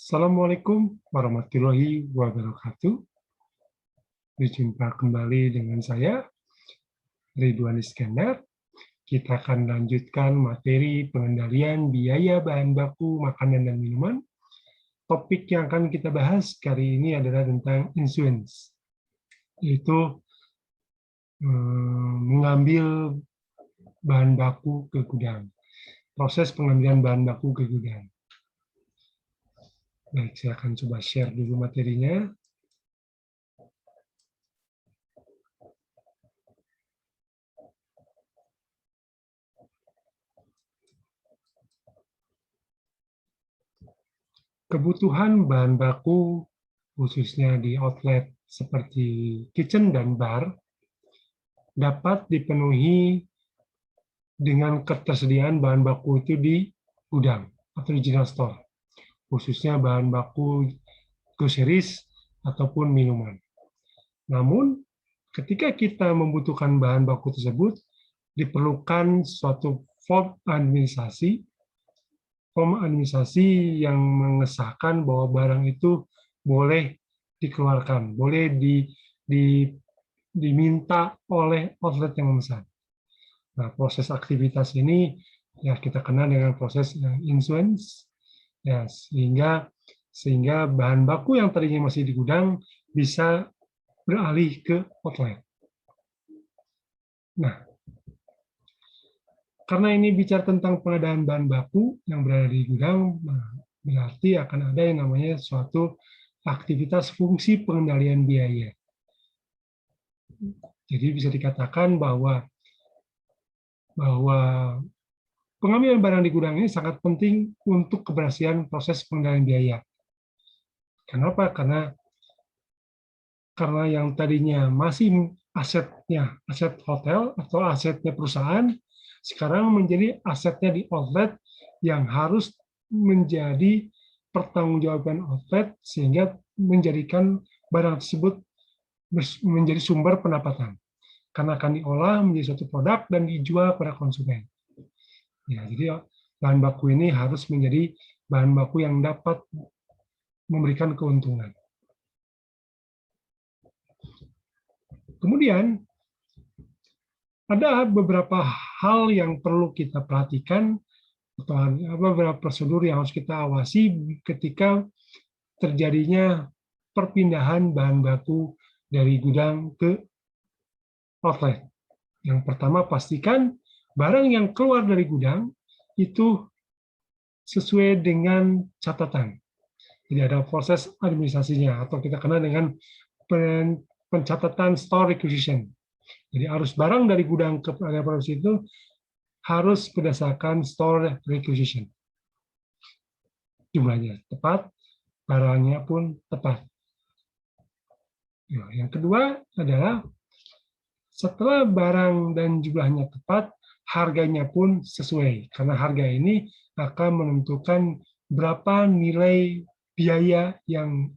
Assalamualaikum warahmatullahi wabarakatuh. Berjumpa kembali dengan saya, Ridwan Iskandar. Kita akan lanjutkan materi pengendalian biaya bahan baku makanan dan minuman. Topik yang akan kita bahas kali ini adalah tentang insurance, yaitu mengambil bahan baku ke gudang. Proses pengambilan bahan baku ke gudang. Baik, saya akan coba share dulu materinya. Kebutuhan bahan baku, khususnya di outlet seperti kitchen dan bar, dapat dipenuhi dengan ketersediaan bahan baku itu di gudang atau di general store, khususnya bahan baku groceries ataupun minuman. Namun, ketika kita membutuhkan bahan baku tersebut, diperlukan suatu form administrasi yang mengesahkan bahwa barang itu boleh dikeluarkan, boleh diminta oleh outlet yang memesan. Nah, proses aktivitas ini ya kita kenal dengan proses insurance, ya sehingga bahan baku yang tadinya masih di gudang bisa beralih ke outlet. Nah, karena ini bicara tentang pengadaan bahan baku yang berada di gudang, berarti akan ada yang namanya suatu aktivitas fungsi pengendalian biaya. Jadi bisa dikatakan bahwa pengambilan barang di gudang ini sangat penting untuk keberhasilan proses pengendalian biaya. Kenapa? Karena yang tadinya masih aset hotel atau asetnya perusahaan, sekarang menjadi asetnya di outlet yang harus menjadi pertanggungjawaban outlet sehingga menjadikan barang tersebut menjadi sumber pendapatan karena akan diolah menjadi suatu produk dan dijual kepada konsumen. Ya, jadi bahan baku ini harus menjadi bahan baku yang dapat memberikan keuntungan. Kemudian ada beberapa hal yang perlu kita perhatikan atau beberapa prosedur yang harus kita awasi ketika terjadinya perpindahan bahan baku dari gudang ke outlet. Yang pertama, pastikan barang yang keluar dari gudang itu sesuai dengan catatan. Jadi ada proses administrasinya atau kita kenal dengan pencatatan store requisition. Jadi arus barang dari gudang ke area produksi itu harus berdasarkan store requisition. Jumlahnya tepat, barangnya pun tepat. Nah, yang kedua adalah setelah barang dan jumlahnya tepat, harganya pun sesuai. Karena harga ini akan menentukan berapa nilai biaya yang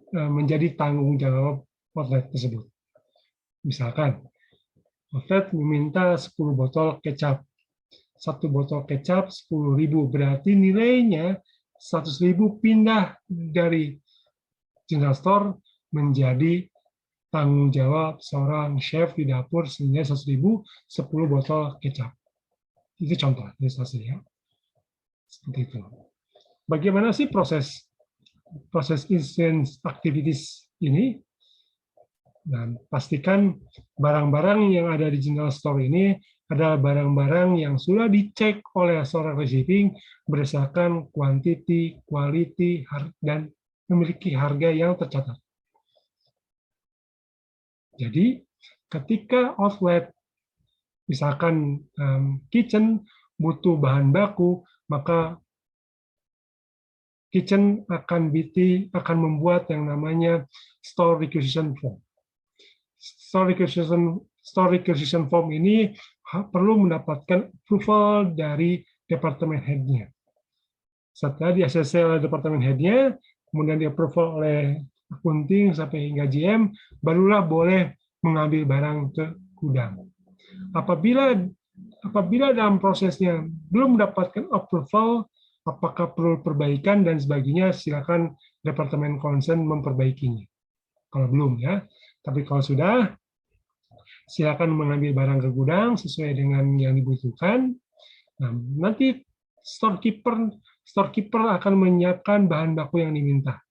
menjadi tanggung jawab outlet tersebut. Misalkan, outlet meminta 10 botol kecap. 1 botol kecap 10.000, berarti nilainya 100.000 pindah dari general store menjadi tanggung jawab seorang chef di dapur sehingga 100.000 10 botol kecap. Itu contoh ilustrasi ya. Seperti itu. Bagaimana sih proses insurance activities ini? Dan pastikan barang-barang yang ada di general store ini adalah barang-barang yang sudah dicek oleh seorang receiving berdasarkan quantity, quality, dan memiliki harga yang tercatat. Jadi, ketika outlet, misalkan kitchen butuh bahan baku, maka kitchen akan membuat yang namanya store requisition form. Store requisition form ini perlu mendapatkan approval dari departemen head-nya. Setelah di-ACC oleh departemen head-nya, kemudian di-approval oleh accounting sampai hingga GM, barulah boleh mengambil barang ke gudang. Apabila dalam prosesnya belum mendapatkan approval apakah perlu perbaikan dan sebagainya, silakan departemen concern memperbaikinya. Kalau belum ya, tapi kalau sudah, silakan mengambil barang ke gudang sesuai dengan yang dibutuhkan. Nah, nanti storekeeper akan menyiapkan bahan baku yang diminta.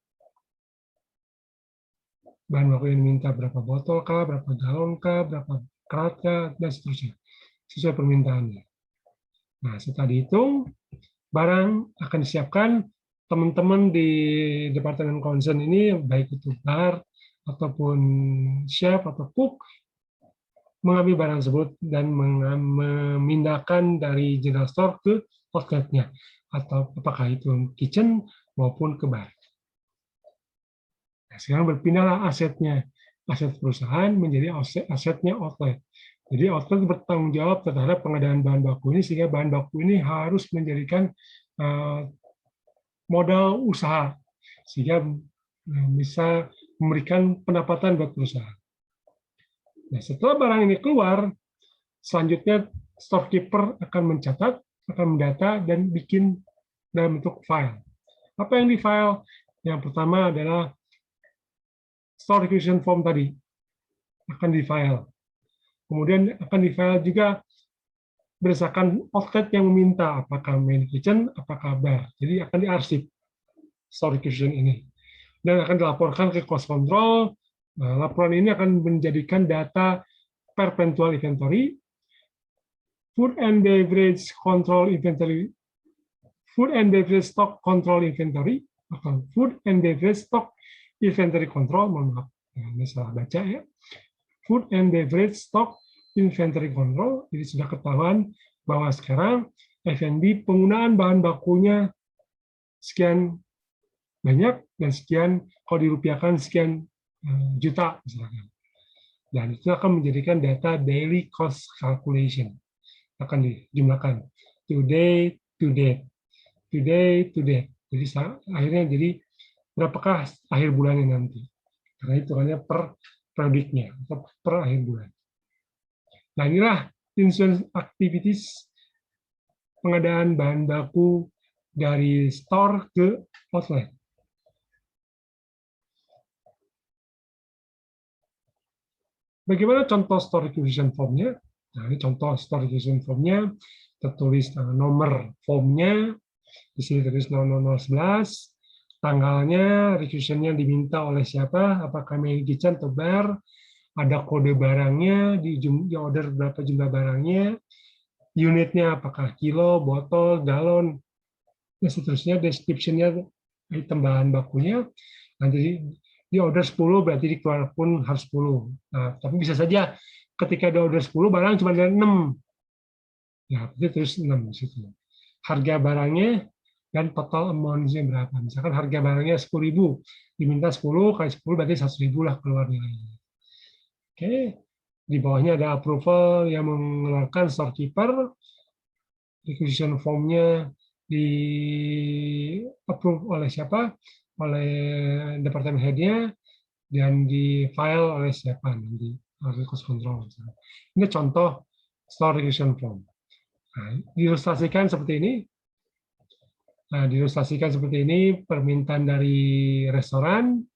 Bahan baku yang diminta berapa botol kah, berapa galon kah, berapa kerat kah, dan seterusnya. Sesuai permintaannya. Nah, setelah dihitung, barang akan disiapkan. Teman-teman di departemen concern ini, baik itu bar, ataupun chef, atau cook, mengambil barang tersebut dan memindahkan dari general store ke outletnya, atau apakah itu kitchen maupun ke bar. Nah, sekarang berpindahlah asetnya, aset perusahaan menjadi asetnya outlet. Jadi outlet bertanggung jawab terhadap pengadaan bahan baku ini, sehingga bahan baku ini harus menjadikan modal usaha, sehingga bisa memberikan pendapatan buat perusahaan. Nah, setelah barang ini keluar, selanjutnya storekeeper akan mencatat, akan mendata, dan bikin dalam bentuk file. Apa yang di file? Yang pertama adalah store requisition form tadi, akan di file. Kemudian akan di file juga berdasarkan outlet yang meminta, apakah main kitchen, apakah bar. Jadi akan diarsip store requisition ini. Dan akan dilaporkan ke cost control. Nah, laporan ini akan menjadikan data perpetual inventory, food and beverage control inventory, food and beverage stock control inventory, atau food and beverage stock inventory control, mohon maaf, ini salah baca ya. Food and beverage stock inventory control, jadi sudah ketahuan bahwa sekarang F&B penggunaan bahan bakunya sekian banyak dan sekian, kalau dirupiahkan sekian juta misalkan. Dan itu akan menjadikan data daily cost calculation, akan dijumlahkan today to date, today to date. Jadi akhirnya jadi berapakah akhir bulannya nanti, karena itu hanya per produknya atau per akhir bulan. Nah, inilah insurance activities, pengadaan bahan baku dari store ke outlet. Bagaimana contoh store requisition form-nya? Nah, ini contoh store requisition form-nya, tertulis nomor form-nya, di sini tertulis 00011, tanggalnya, requisition-nya diminta oleh siapa, apakah main kitchen atau bar, ada kode barangnya, di order berapa jumlah barangnya, unitnya apakah kilo, botol, galon, dan seterusnya, description-nya, item bahan bakunya. Nanti di order 10 berarti dikeluar pun harus 10. Nah, tapi bisa saja ketika ada order 10 barang cuma ada 6. Ya, berarti terus 6 di situ. Harga barangnya dan total amount-nya berapa. Misalkan harga barangnya 10.000, diminta 10 kali 10 berarti 100.000 lah keluar nilainya. Oke. Di bawahnya ada approval yang mengeluarkan storekeeper, requisition form-nya di approve oleh siapa? Oleh departemen head-nya, dan di file oleh siapa nanti, oleh cost control. Ini contoh store requisition form. Nah, diilustrasikan seperti ini. Nah, diilustrasikan seperti ini permintaan dari restoran,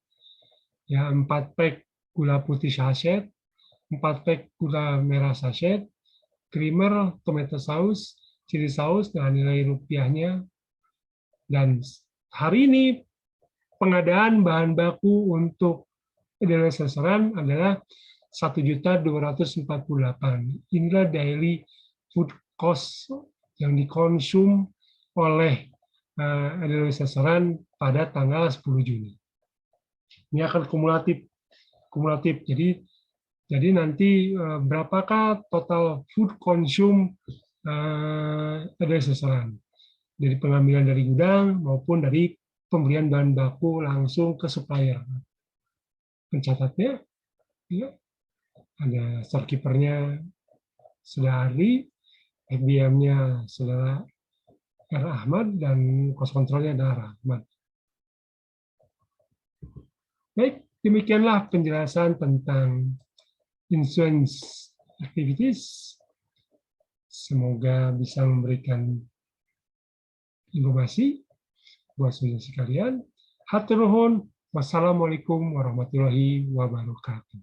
ya 4 pack gula putih sachet, 4 pack gula merah sachet, creamer, tomato sauce, chili sauce dengan nilai rupiahnya. Dan hari ini pengadaan bahan baku untuk daily restoran adalah 1.248.000. Inilah daily food cost yang dikonsum oleh daily restoran pada tanggal 10 Juni. Ini akan kumulatif. Jadi nanti berapakah total food consume daily restoran dari pengambilan dari gudang maupun dari pembelian bahan baku langsung ke supplier. Pencatatnya, ya, ada storekeeper-nya Saudari, FBM-nya Saudara R. Ahmad, dan cost control-nya adalah Rahmat. Baik, demikianlah penjelasan tentang insurance activities. Semoga bisa memberikan informasi buat saudara sekalian. Hatur nuhun. Wassalamualaikum warahmatullahi wabarakatuh.